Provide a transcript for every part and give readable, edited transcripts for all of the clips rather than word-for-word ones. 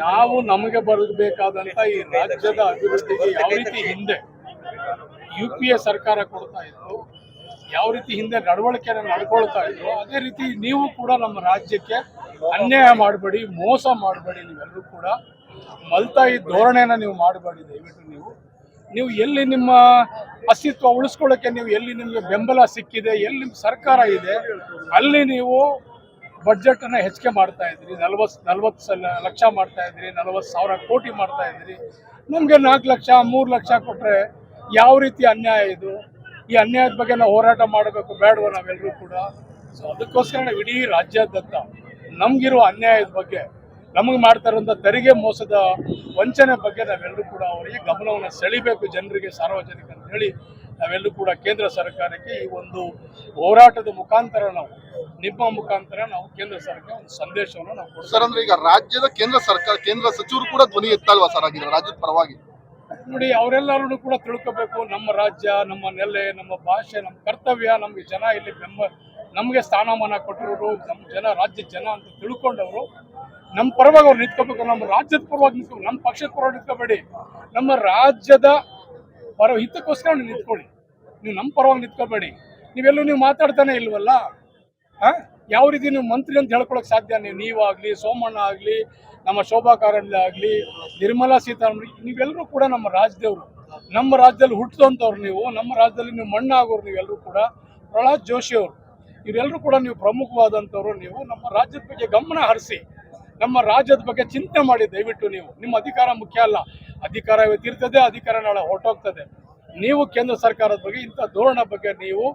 ನಾವು ನಮಗೆ ಬರಬೇಕಾದಂತ ಈ ರಾಜ್ಯದ ಅಭಿವೃದ್ಧಿಗೆ ಯಾವ ರೀತಿ ಹಿಂದೆ UPA ಸರ್ಕಾರ ಕೊಡ್ತಾ ಇತ್ತು, ಯಾವ ರೀತಿ ಹಿಂದೆ ನಡವಳಿಕೆನ ನಡ್ಕೊಳ್ತಾ ಇದ್ರು, ಅದೇ ರೀತಿ ನೀವು ಕೂಡ ನಮ್ಮ ರಾಜ್ಯಕ್ಕೆ ಅನ್ಯಾಯ ಮಾಡಬೇಡಿ, ಮೋಸ ಮಾಡಬೇಡಿ. ನೀವೆಲ್ಲರೂ ಕೂಡ ಮಲ್ತಾಯಿ ಧೋರಣೆನ ನೀವು ಮಾಡಬೇಡಿ. ದಯವಿಟ್ಟು ನೀವು ಎಲ್ಲಿ ನಿಮ್ಮ ಅಸ್ತಿತ್ವ ಉಳಿಸ್ಕೊಳ್ಳೋಕ್ಕೆ ನೀವು ಎಲ್ಲಿ ನಿಮಗೆ ಬೆಂಬಲ ಸಿಕ್ಕಿದೆ, ಎಲ್ಲಿ ನಿಮ್ಮ ಸರ್ಕಾರ ಇದೆ, ಅಲ್ಲಿ ನೀವು ಬಡ್ಜೆಟ್ ಅನ್ನ ಹೆಚ್ಚಿಗೆ ಮಾಡ್ತಾ ಇದ್ರಿ. 40 ಲಕ್ಷ ಮಾಡ್ತಾ ಇದ್ರಿ, 40,000 ಕೋಟಿ ಮಾಡ್ತಾ ಇದ್ರಿ. ನಮಗೆ 4 ಲಕ್ಷ 3 ಲಕ್ಷ ಕೊಟ್ರೆ ಯಾವ ರೀತಿ ಅನ್ಯಾಯ ಇದು? ಈ ಅನ್ಯಾಯದ ಬಗ್ಗೆ ನಾವು ಹೋರಾಟ ಮಾಡಬೇಕು ಬೇಡವ ನಾವೆಲ್ಲರೂ ಕೂಡ? ಸೊ ಅದಕ್ಕೋಸ್ಕರ ನಾವು ಇಡೀ ರಾಜ್ಯಾದ್ಯಂತ ನಮಗಿರುವ ಅನ್ಯಾಯದ ಬಗ್ಗೆ, ನಮಗೆ ಮಾಡ್ತಾ ಇರುವಂಥ ತೆರಿಗೆ ಮೋಸದ ವಂಚನೆ ಬಗ್ಗೆ ನಾವೆಲ್ಲರೂ ಕೂಡ ಅವರಿಗೆ ಗಮನವನ್ನು ಸೆಳಿಬೇಕು, ಜನರಿಗೆ, ಸಾರ್ವಜನಿಕ ಅಂತ ಹೇಳಿ ನಾವೆಲ್ಲರೂ ಕೂಡ ಕೇಂದ್ರ ಸರ್ಕಾರಕ್ಕೆ ಈ ಒಂದು ಹೋರಾಟದ ಮುಖಾಂತರ ನಿಮ್ಮ ಮುಖಾಂತರ ನಾವು ಕೇಂದ್ರ ಸರ್ಕಾರ ಒಂದು ಸಂದೇಶವನ್ನು ನಾವು ಕೊಡ್ತೀವಿ. ಸರ್, ಅಂದ್ರೆ ಈಗ ರಾಜ್ಯದ ಕೇಂದ್ರ ಸಚಿವರು ಕೂಡ ಧ್ವನಿ ಎತ್ತಲ್ವಾ ಸರ್ ಆಗಿದ್ರೆ ರಾಜ್ಯದ ಪರವಾಗಿ? ನೋಡಿ, ಅವರೆಲ್ಲರೂ ಕೂಡ ತಿಳ್ಕೋಬೇಕು, ನಮ್ಮ ರಾಜ್ಯ, ನಮ್ಮ ನೆಲೆ, ನಮ್ಮ ಭಾಷೆ, ನಮ್ಮ ಕರ್ತವ್ಯ, ನಮಗೆ ಜನ ಇಲ್ಲಿ ನಮಗೆ ಸ್ಥಾನಮಾನ ಕೊಟ್ಟಿರೋರು, ನಮ್ಮ ಜನ, ರಾಜ್ಯದ ಜನ ಅಂತ ತಿಳ್ಕೊಂಡವರು ನಮ್ಮ ಪರವಾಗಿ ಅವ್ರು ನಿಂತ್ಕೋಬೇಕು. ನಮ್ಮ ರಾಜ್ಯದ ಪರವಾಗಿ ನಿಂತ್ಕೋಬೇಕು, ನಮ್ಮ ಪಕ್ಷದ ಪರವಾಗಿ ನಿಂತ್ಕೋಬೇಡಿ. ನಮ್ಮ ರಾಜ್ಯದ ಹಿತಕ್ಕೋಸ್ಕರ ನೀವು ನಿಂತ್ಕೊಳ್ಳಿ. ನೀವು ನಮ್ಮ ಪರವಾಗಿ ನಿಂತ್ಕೋಬೇಡಿ. ನೀವು ಮಾತಾಡ್ತಾನೆ ಇಲ್ವಲ್ಲ. ಯಾವ ರೀತಿ ನೀವು ಮಂತ್ರಿ ಅಂತ ಹೇಳ್ಕೊಳಕ್ ಸಾಧ್ಯ? ನೀವಾಗ್ಲಿ, ಸೋಮಣ್ಣ ಆಗಲಿ, ನಮ್ಮ ಶೋಭಾ ಕಾರಂದ್ಲೆ ಆಗಲಿ, ನಿರ್ಮಲಾ ಸೀತಾರಾಮನ್, ನೀವೆಲ್ಲರೂ ಕೂಡ ನಮ್ಮ ರಾಜ್ಯದವರು, ನಮ್ಮ ರಾಜ್ಯದಲ್ಲಿ ಹುಟ್ಟಿದಂಥವ್ರು ನೀವು, ನಮ್ಮ ರಾಜ್ಯದಲ್ಲಿ ನೀವು ಮಣ್ಣಾಗೋರು ನೀವೆಲ್ಲರೂ ಕೂಡ. ಪ್ರಹ್ಲಾದ್ ಜೋಶಿ ಅವರು, ಇವರೆಲ್ಲರೂ ಕೂಡ ನೀವು ಪ್ರಮುಖವಾದಂಥವ್ರು. ನೀವು ನಮ್ಮ ರಾಜ್ಯದ ಬಗ್ಗೆ ಗಮನ ಹರಿಸಿ, ನಮ್ಮ ರಾಜ್ಯದ ಬಗ್ಗೆ ಚಿಂತೆ ಮಾಡಿ. ದಯವಿಟ್ಟು ನಿಮ್ಮ ಅಧಿಕಾರ ಮುಖ್ಯ ಅಲ್ಲ. ಅಧಿಕಾರ ಇವತ್ತಿರ್ತದೆ, ಅಧಿಕಾರ ನಾಳೆ ಹೊರಟೋಗ್ತದೆ. ನೀವು ಕೇಂದ್ರ ಸರ್ಕಾರದ ಬಗ್ಗೆ, ಇಂಥ ಧೋರಣ ಬಗ್ಗೆ ನೀವು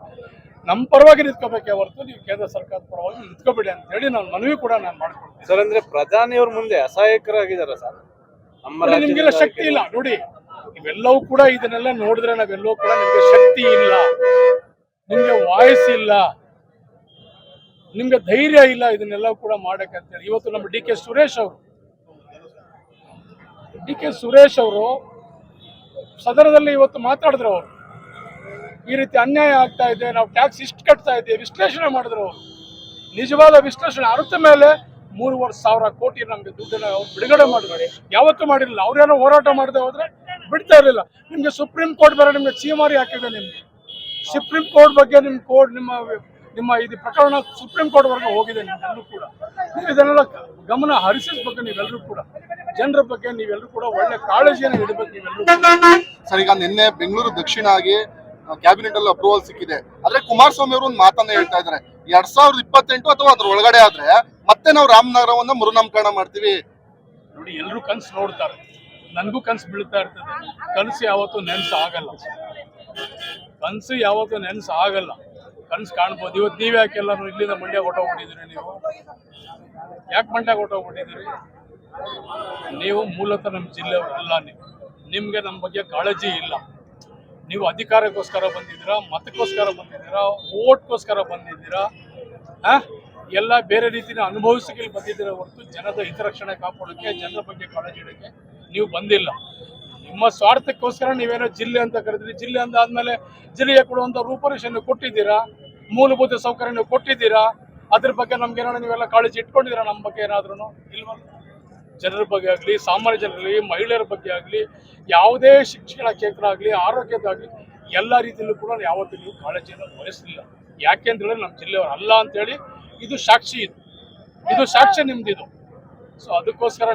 ನಮ್ಮ ಪರವಾಗಿ ನಿಂತ್ಕೋಬೇಕೇ ಹೊರತು ನೀವು ಕೇಂದ್ರ ಸರ್ಕಾರದ ಪರವಾಗಿ ನಿಂತ್ಕೋಬೇಡಿ ಅಂತ ಹೇಳಿ ನಾನು ಮನವಿ ಕೂಡ ನಾನು ಮಾಡ್ಕೊಳ್ತೀನಿ. ಸರ್, ಅಂದ್ರೆ ಪ್ರಧಾನಿಯವ್ರ ಮುಂದೆ ಅಸಹಾಯಕರಾಗಿದ್ದಾರೆ ಸರ್. ನಿಮ್ಗೆಲ್ಲ ಶಕ್ತಿ ಇಲ್ಲ ನೋಡಿ. ಇವೆಲ್ಲವೂ ಕೂಡ ಇದನ್ನೆಲ್ಲ ನೋಡಿದ್ರೆ ನಾವೆಲ್ಲವೂ ಕೂಡ ನಿಮ್ಗೆ ಶಕ್ತಿ ಇಲ್ಲ, ನಿಮ್ಗೆ ವಾಯ್ಸ್ ಇಲ್ಲ, ನಿಮ್ಗೆ ಧೈರ್ಯ ಇಲ್ಲ ಇದನ್ನೆಲ್ಲ ಕೂಡ ಮಾಡಕ್ಕೆ ಅಂತೇಳಿ. ಇವತ್ತು ನಮ್ಮ ಡಿ ಕೆ ಸುರೇಶ್ ಅವರು ಸದನದಲ್ಲಿ ಇವತ್ತು ಮಾತಾಡಿದ್ರು. ಅವರು ಈ ರೀತಿ ಅನ್ಯಾಯ ಆಗ್ತಾ ಇದೆ, ನಾವು ಟ್ಯಾಕ್ಸ್ ಇಷ್ಟು ಕಟ್ತಾ ಇದ್ದೀವಿ, ವಿಶ್ಲೇಷಣೆ ಮಾಡಿದ್ರು. ಅವರು ನಿಜವಾದ ವಿಶ್ಲೇಷಣೆ ಅರ್ಥ ಮೇಲೆ 3,500 ಕೋಟಿ ನಮ್ಗೆ ದುಡ್ಡನ್ನ ಅವ್ರು ಬಿಡುಗಡೆ ಮಾಡಿದ್ದಾರೆ. ಯಾವತ್ತೂ ಮಾಡಿರಲಿಲ್ಲ. ಅವ್ರೇನೋ ಹೋರಾಟ ಮಾಡದೆ ಹೋದ್ರೆ ಬಿಡ್ತಾ ಇರಲಿಲ್ಲ. ನಿಮ್ಗೆ ಸುಪ್ರೀಂ ಕೋರ್ಟ್ ಬೇರೆ ನಿಮ್ಗೆ ಚೀಮಾರಿ ಹಾಕಿದೆ. ನಿಮ್ಗೆ ಸುಪ್ರೀಂ ಕೋರ್ಟ್ ಬಗ್ಗೆ ನಿಮ್ಮ ಇದು ಪ್ರಕರಣ ಸುಪ್ರೀಂ ಕೋರ್ಟ್ ವರೆಗೆ ಹೋಗಿದೆ. ನಿಮ್ಗೆಲ್ಲರೂ ಕೂಡ ಇದನ್ನೆಲ್ಲ ಗಮನ ಹರಿಸಬೇಕು. ನೀವೆಲ್ಲರೂ ಕೂಡ ಜನರ ಬಗ್ಗೆ ನೀವೆಲ್ಲರೂ ಕೂಡ ಒಳ್ಳೆ ಕಾಳಜಿಯನ್ನು ಇಡಬೇಕು ನೀವೆಲ್ಲರೂ. ಸರ್, ಈಗ ನಿನ್ನೆ ಬೆಂಗಳೂರು ದಕ್ಷಿಣ ಆಗಿ ಕ್ಯಾಬಿನೆಟ್ ಅಲ್ಲಿ ಅಪ್ರೂವಲ್ ಸಿಕ್ಕಿದೆ. ಆದ್ರೆ ಕುಮಾರಸ್ವಾಮಿ ಅವರು ಒಂದು ಮಾತನ್ನ ಹೇಳ್ತಾ ಇದ್ದಾರೆ, 2028 ಅಥವಾ ಅದ್ರ ಒಳಗಡೆ ಆದ್ರೆ ಮತ್ತೆ ನಾವು ರಾಮನಗರವನ್ನ ಮರುನಾಮಕರಣ ಮಾಡ್ತೀವಿ. ನೋಡಿ, ಎಲ್ಲರೂ ಕನ್ಸು ನೋಡ್ತಾರೆ, ನನಗೂ ಕನ್ಸು ಬೀಳ್ತಾ ಇರ್ತದೆ. ಕನಸು ಯಾವತ್ತೂ ನೆನ್ಸು ಆಗಲ್ಲ. ಕನ್ಸು ಕಾಣ್ಬೋದು. ಇವತ್ತು ನೀವ್ ಯಾಕೆಲ್ಲರೂ ಇಲ್ಲಿಂದ ಮಂಡ್ಯ ಹೊಟ್ಟೋಗ್ಬಿಟ್ಟಿದ್ದೀರಿ? ನೀವು ಯಾಕೆ ಮಂಡ್ಯ ಹೊಟ್ಟೋಗ್ಬಿಟ್ಟಿದ್ದೀರಿ? ನೀವು ಮೂಲತಃ ನಮ್ಮ ಜಿಲ್ಲೆಯವರು ಅಲ್ಲ. ನಿಮ್ಗೆ ನಮ್ಮ ಬಗ್ಗೆ ಕಾಳಜಿ ಇಲ್ಲ. ನೀವು ಅಧಿಕಾರಕ್ಕೋಸ್ಕರ ಬಂದಿದ್ದೀರಾ, ಮತಕ್ಕೋಸ್ಕರ ಬಂದಿದ್ದೀರಾ, ಓಟ್ಗೋಸ್ಕರ ಬಂದಿದ್ದೀರಾ, ಎಲ್ಲ ಬೇರೆ ರೀತಿನ ಅನುಭವಿಸಕ್ಕೆ ಬಂದಿದ್ದೀರಾ ಹೊರತು ಜನದ ಹಿತರಕ್ಷಣೆ ಕಾಪಾಡೋಕ್ಕೆ, ಜನರ ಬಗ್ಗೆ ಕಾಳಜಿ ಇಡೋಕ್ಕೆ ನೀವು ಬಂದಿಲ್ಲ. ನಿಮ್ಮ ಸ್ವಾರ್ಥಕ್ಕೋಸ್ಕರ ನೀವೇನೋ ಜಿಲ್ಲೆ ಅಂತ ಕರೆದ್ರಿ. ಜಿಲ್ಲೆ ಅಂದಾದ್ಮೇಲೆ ಜಿಲ್ಲೆಗೆ ಕೊಡುವಂಥ ರೂಪರೇಷೆಯನ್ನು ಕೊಟ್ಟಿದ್ದೀರಾ, ಮೂಲಭೂತ ಸೌಕರ್ಯ ಕೊಟ್ಟಿದ್ದೀರಾ. ಅದ್ರ ಬಗ್ಗೆ ನಮ್ಗೇನೋ ನೀವೆಲ್ಲ ಕಾಳಜಿ ಇಟ್ಕೊಂಡಿದ್ದೀರಾ? ನಮ್ಮ ಬಗ್ಗೆ ಏನಾದ್ರೂ ಇಲ್ವಲ್ಲ. ಜನರ ಬಗ್ಗೆ ಆಗಲಿ, ಸಾಮಾನ್ಯ ಜನರಲ್ಲಿ, ಮಹಿಳೆಯರ ಬಗ್ಗೆ ಆಗಲಿ, ಯಾವುದೇ ಶಿಕ್ಷಣ ಕ್ಷೇತ್ರ ಆಗಲಿ, ಆರೋಗ್ಯದಾಗಲಿ, ಎಲ್ಲ ರೀತಿಯಲ್ಲೂ ಕೂಡ ಯಾವತ್ತೂ ನೀವು ಕಾಳಜಿಯನ್ನು ವಹಿಸಲಿಲ್ಲ. ಯಾಕೆಂದ್ರೆ ನಮ್ಮ ಜಿಲ್ಲೆಯವರು ಅಲ್ಲ ಅಂತೇಳಿ ಇದು ಸಾಕ್ಷಿ. ಇದು ಸಾಕ್ಷ್ಯ ನಿಮ್ದಿದು. ಸೊ ಅದಕ್ಕೋಸ್ಕರ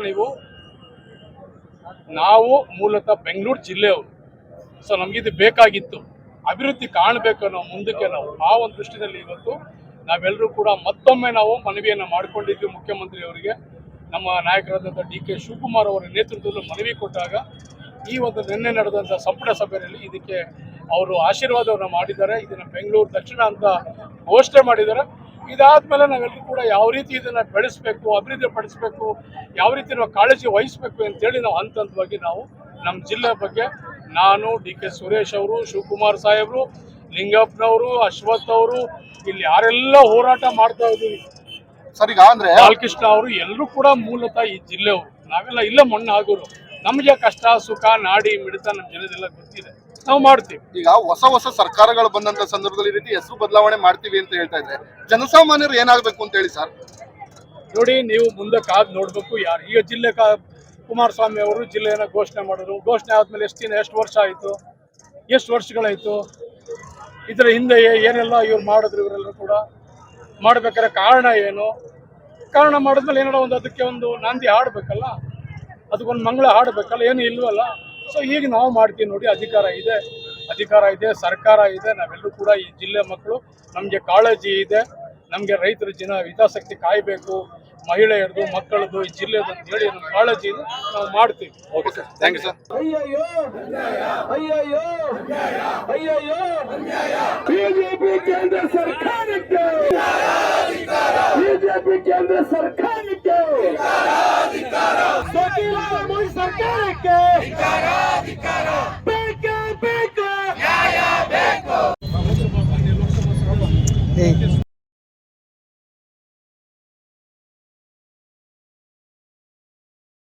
ನಾವು ಮೂಲತಃ ಬೆಂಗಳೂರು ಜಿಲ್ಲೆಯವರು. ಸೊ ನಮಗಿದು ಬೇಕಾಗಿತ್ತು, ಅಭಿವೃದ್ಧಿ ಕಾಣಬೇಕು ನಾವು ಮುಂದಕ್ಕೆ. ಆ ಒಂದು ದೃಷ್ಟಿಯಲ್ಲಿ ಇವತ್ತು ನಾವೆಲ್ಲರೂ ಕೂಡ ಮತ್ತೊಮ್ಮೆ ಮನವಿಯನ್ನು ಮಾಡಿಕೊಂಡಿದ್ವಿ ಮುಖ್ಯಮಂತ್ರಿಯವರಿಗೆ. ನಮ್ಮ ನಾಯಕರಾದಂಥ ಡಿ ಕೆ ಶಿವಕುಮಾರ್ ಅವರ ನೇತೃತ್ವದಲ್ಲಿ ಮನವಿ ಕೊಟ್ಟಾಗ ಈ ಒಂದು ನಿನ್ನೆ ನಡೆದಂಥ ಸಂಪುಟ ಸಭೆಯಲ್ಲಿ ಇದಕ್ಕೆ ಅವರು ಆಶೀರ್ವಾದವನ್ನು ಮಾಡಿದ್ದಾರೆ. ಇದನ್ನು ಬೆಂಗಳೂರು ದಕ್ಷಿಣ ಅಂತ ಘೋಷಣೆ ಮಾಡಿದ್ದಾರೆ. ಇದಾದ್ಮೇಲೆ ನಾವೆಲ್ಲರೂ ಕೂಡ ಯಾವ ರೀತಿ ಇದನ್ನು ಬೆಳೆಸಬೇಕು, ಅಭಿವೃದ್ಧಿ ಪಡಿಸಬೇಕು, ಯಾವ ರೀತಿ ನಾವು ಕಾಳಜಿ ವಹಿಸಬೇಕು ಅಂತೇಳಿ ನಾವು ಹಂತವಾಗಿ ನಮ್ಮ ಜಿಲ್ಲೆ ಬಗ್ಗೆ ನಾನು, ಡಿ ಕೆ ಸುರೇಶ್ ಅವರು, ಶಿವಕುಮಾರ್ ಸಾಹೇಬರು, ಲಿಂಗಪ್ಪನವರು, ಅಶ್ವಥ್ ಅವರು, ಇಲ್ಲಿ ಯಾರೆಲ್ಲ ಹೋರಾಟ ಮಾಡ್ತಾ ಇದ್ದೀವಿ, ಸರ್ ಈಗ ಅಂದ್ರೆ ಬಾಲಕೃಷ್ಣ ಅವರು, ಎಲ್ಲರೂ ಕೂಡ ಮೂಲತಃ ಈ ಜಿಲ್ಲೆಯವರು. ನಾವೆಲ್ಲ ಇಲ್ಲೇ ಮಣ್ಣು ಆಗೋರು. ನಮಗೆ ಕಷ್ಟ ಸುಖ ನಾಡಿ ಮಿಡಿತ ನಮ್ಮ ಜನದೆಲ್ಲ ಗೊತ್ತಿದೆ, ನಾವು ಮಾಡ್ತೀವಿ. ಈಗ ಹೊಸ ಸರ್ಕಾರಗಳು ಬಂದಂತ ಸಂದರ್ಭದಲ್ಲಿ ಈ ರೀತಿ ಹೆಸರು ಬದಲಾವಣೆ ಮಾಡ್ತೀವಿ ಅಂತ ಹೇಳ್ತಾ ಇದ್ರೆ ಜನಸಾಮಾನ್ಯರು ಏನಾಗಬೇಕು ಅಂತ ಹೇಳಿ ಸರ್? ನೋಡಿ, ನೀವು ಮುಂದೆ ಕಾದು ನೋಡಬೇಕು ಯಾರು. ಈಗ ಜಿಲ್ಲೆ ಕುಮಾರಸ್ವಾಮಿ ಅವರು ಜಿಲ್ಲೆಯನ್ನು ಘೋಷಣೆ ಮಾಡಿದ್ರು. ಘೋಷಣೆ ಆದಮೇಲೆ ಎಷ್ಟು ವರ್ಷ ಆಯಿತು, ಎಷ್ಟು ವರ್ಷಗಳಾಯಿತು? ಇದರ ಹಿಂದೆ ಏನೆಲ್ಲ ಇವ್ರು ಮಾಡಿದ್ರು, ಇವರೆಲ್ಲರೂ ಕೂಡ ಮಾಡಬೇಕಾದ್ರೆ ಕಾರಣ ಏನು? ಕಾರಣ ಮಾಡಿದ್ಮೇಲೆ ಏನಾರ ಒಂದು ಅದಕ್ಕೆ ಒಂದು ನಾಂದಿ ಹಾಡಬೇಕಲ್ಲ, ಅದಕ್ಕೊಂದು ಮಂಗಳ ಹಾಡಬೇಕಲ್ಲ, ಏನು ಇಲ್ವಲ್ಲ. ಸೊ ಈಗ ನಾವು ಮಾಡ್ತೀವಿ ನೋಡಿ, ಅಧಿಕಾರ ಇದೆ, ಸರ್ಕಾರ ಇದೆ, ನಾವೆಲ್ಲರೂ ಕೂಡ ಈ ಜಿಲ್ಲೆ ಮಕ್ಕಳು, ನಮಗೆ ಕಾಳಜಿ ಇದೆ, ನಮಗೆ ರೈತರ ಹಿತಾಸಕ್ತಿ ಕಾಯಬೇಕು, ಮಹಿಳೆಯರದು ಮಕ್ಕಳದು ಈ ಜಿಲ್ಲೆದು ಅಂತ ಹೇಳಿ ನಮ್ಗೆ ಕಾಳಜಿ ಇದೆ, ನಾವು ಮಾಡ್ತೀವಿ. Okay sir, thank you sir. BJP ಕೇಂದ್ರ ಸರ್ಕಾರಕ್ಕೆ ಮೋದಿ ಸರ್ಕಾರಕ್ಕೆ ಬೇಕೇ ಬೇಕು.